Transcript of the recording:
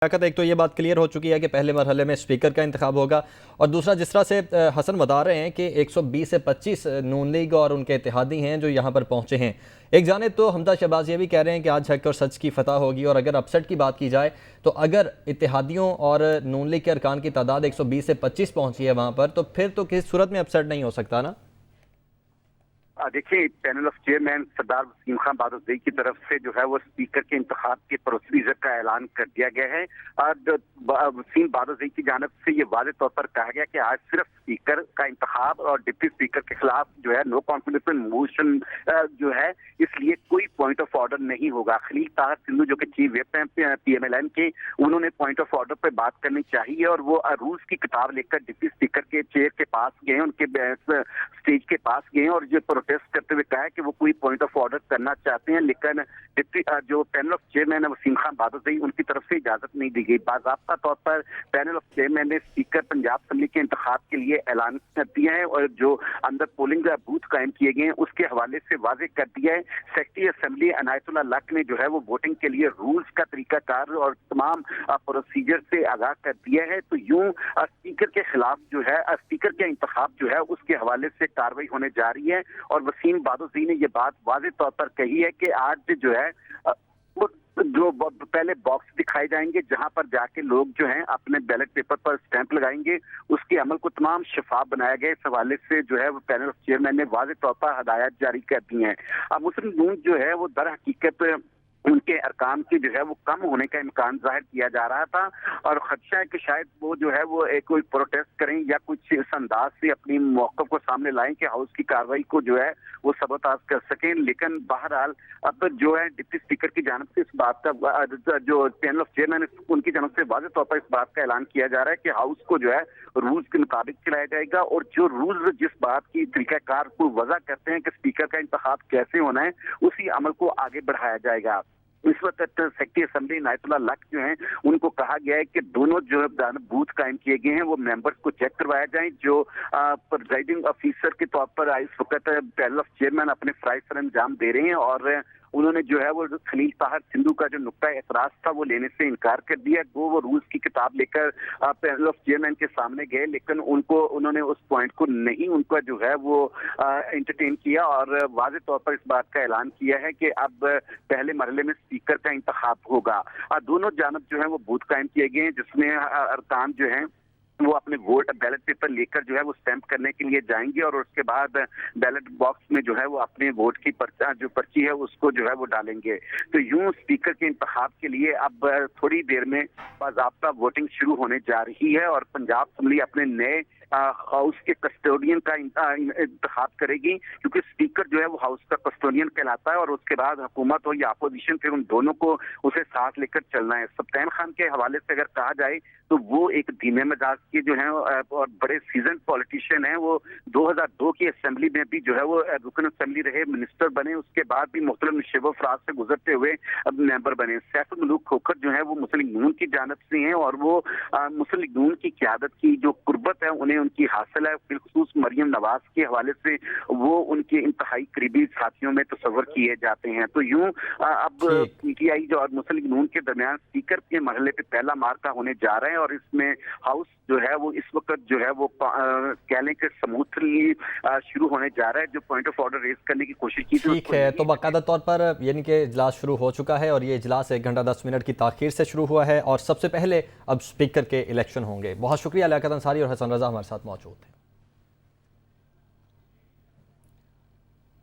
एक तो ये बात क्लियर हो चुकी है कि पहले मरहले में स्पीकर का इंतखाब होगा, और दूसरा जिस तरह से हसन बता रहे हैं कि 120 से 25 नून लीग और उनके इत्तेहादी हैं जो यहाँ पर पहुँचे हैं। एक जानिब तो हमजा शहबाज ये भी कह रहे हैं कि आज हक और सच की फतह होगी, और अगर अपसेट की बात की जाए तो अगर इत्तेहादियों और नून लीग के अरकान की तादाद 120 से 25 पहुँची है वहाँ पर, तो फिर तो किसी सूरत में अपसेट नहीं हो सकता ना। देखिए, पैनल ऑफ चेयरमैन सरदार वसीम खान बादशाह की तरफ से जो है वो स्पीकर के इंतखाब के प्रोसीजर का ऐलान कर दिया गया है। वसीम बादशाह की जानब से ये वाज़ेह तौर पर कहा गया कि आज सिर्फ स्पीकर का इंतखाब और डिप्टी स्पीकर के खिलाफ जो है नो कॉन्फिडेंस मोशन जो है, इसलिए कोई पॉइंट ऑफ ऑर्डर नहीं होगा। खलील ताहर सिंधु जो कि चीफ व्हिप हैं PMLN के, उन्होंने पॉइंट ऑफ ऑर्डर पर बात करनी चाहिए और वो रूल्स की किताब लेकर डिप्टी स्पीकर के चेयर के पास गए, उनके स्टेज के पास गए और जो प्रोटेस्ट करते हुए कहा है कि वो कोई पॉइंट ऑफ ऑर्डर करना चाहते हैं, लेकिन जो पैनल ऑफ चेयरमैन है वसीम खान बादशाह उनकी तरफ से इजाजत नहीं दी गई। बाज़ाब्ता तौर पर पैनल ऑफ चेयरमैन ने स्पीकर पंजाब असेंबली के इंतखाब के लिए ऐलान कर दिया है और जो अंदर पोलिंग बूथ कायम किए गए हैं उसके हवाले से वाज़ेह कर दिया है। सेक्रेटरी असेंबली अनायतुल्लाह लक ने जो है वो वोटिंग के लिए रूल्स का तरीकाकार और तमाम प्रोसीजर से आगाह कर दिया है। तो यूं स्पीकर के खिलाफ जो है, स्पीकर के इंतखाब जो है उसके हवाले से कार्रवाई होने जा रही है और वसीम बादशाह ने ये बात वाज़ेह तौर पर कही है कि आज जो है जो पहले बॉक्स दिखाए जाएंगे जहां पर जाके लोग जो हैं अपने बैलेट पेपर पर स्टैंप लगाएंगे, उसके अमल को तमाम शफाफ बनाया गया। इस हवाले से जो है वो पैनल ऑफ चेयरमैन ने वाज़ेह तौर पर हदायत जारी कर दी हैं। अब मुस्लिम लीग जो है वो दर हकीकत उनके अरकान के जो है वो कम होने का इम्कान जाहिर किया जा रहा था और खदशा है कि शायद वो जो है वो एक कोई प्रोटेस्ट करें या कुछ इस अंदाज से अपनी मौक़िफ़ को सामने लाएं कि हाउस की कार्रवाई को जो है वो सबताज कर सकें। लेकिन बहरहाल अब जो है डिप्टी स्पीकर की जानब से इस बात का जो पैनल ऑफ चेयरमैन उनकी जानब से वाज़ेह तौर पर इस बात का ऐलान किया जा रहा है कि हाउस को जो है रूल्स के मुताबिक चलाया जाएगा और जो रूल्स जिस बात की तरीकाकार को वजह करते हैं कि स्पीकर का इंतखाब कैसे होना है, उसी अमल को आगे बढ़ाया जाएगा। इस वक्त सेक्रेटरी असेंबली अनायतुल्लाह लक जो हैं उनको कहा गया है कि दोनों जो बूथ कायम किए गए हैं वो मेंबर्स को चेक करवाया जाए। जो प्रिजाइडिंग ऑफिसर के तौर पर इस वक्त पैनल ऑफ चेयरमैन अपने फराइज सर अंजाम दे रहे हैं और उन्होंने जो है वो खलील ताहर सिंधु का जो नुक्ता एतराज था वो लेने से इनकार कर दिया। वो रूल्स की किताब लेकर पैनल ऑफ चेयरमैन के सामने गए, लेकिन उन्होंने उस पॉइंट को नहीं उनका जो है वो एंटरटेन किया और वाज़ेह तौर पर इस बात का ऐलान किया है कि अब पहले मरहले में स्पीकर का इंतखाब होगा। दोनों जानब जो है वो बूथ कायम किए गए हैं जिसमें अरकान जो हैं वो अपने वोट बैलेट पेपर लेकर जो है वो स्टैंप करने के लिए जाएंगे और उसके बाद बैलेट बॉक्स में जो है वो अपने वोट की पर्ची है उसको जो है वो डालेंगे। तो यूं स्पीकर के इंतखाब के लिए अब थोड़ी देर में बाज़ाब्ता वोटिंग शुरू होने जा रही है और पंजाब असेंबली अपने नए हाउस के कस्टोडियन का इंतखाब करेगी, क्योंकि स्पीकर जो है वो हाउस का कस्टोडियन कहलाता है और उसके बाद हुकूमत हो या अपोजिशन, फिर उन दोनों को उसे साथ लेकर चलना है। सब्तैन खान के हवाले से अगर कहा जाए तो वो एक धीमे मिजाज के जो हैं और बड़े सीजन पॉलिटिशियन हैं। वो 2002 की असेंबली में भी जो है वो रुकन असेंबली रहे, मिनिस्टर बने, उसके बाद भी मुख्तलिफ शब अफराज से गुजरते हुए अब मेंबर बने। सैफुल मलूक खोखर जो है वो मुस्लिम लीग नून की जानब से हैं और वो मुस्लिम लीग नून की क़यादत की जो कुर्बत है उन्हें उनकी हासिल है। बिलखुसूस मरियम नवाज के हवाले से वो उनके इंतहाई करीबी साथियों में तस्वर किए जाते हैं। तो यूं अब PTI जो और मुस्लिम लीग नून के दरमियान स्पीकर के मरहले पे पहला मार्का होने जा रहा है और इसमें हाउस जो है वो इस वक्त जो है वो कह लें कि स्मूथली शुरू होने जा रहा है। जो पॉइंट ऑफ ऑर्डर रेज करने की कोशिश की थी ठीक है, तो बाकायदा तौर पर यानी कि इजलास शुरू हो चुका है और ये इजलास 1 घंटा 10 मिनट की ताखीर से शुरू हुआ है और सबसे पहले अब स्पीकर के इलेक्शन होंगे। बहुत शुक्रिया लियाकत अंसारी और हसन रजा हमारे साथ मौजूद थे।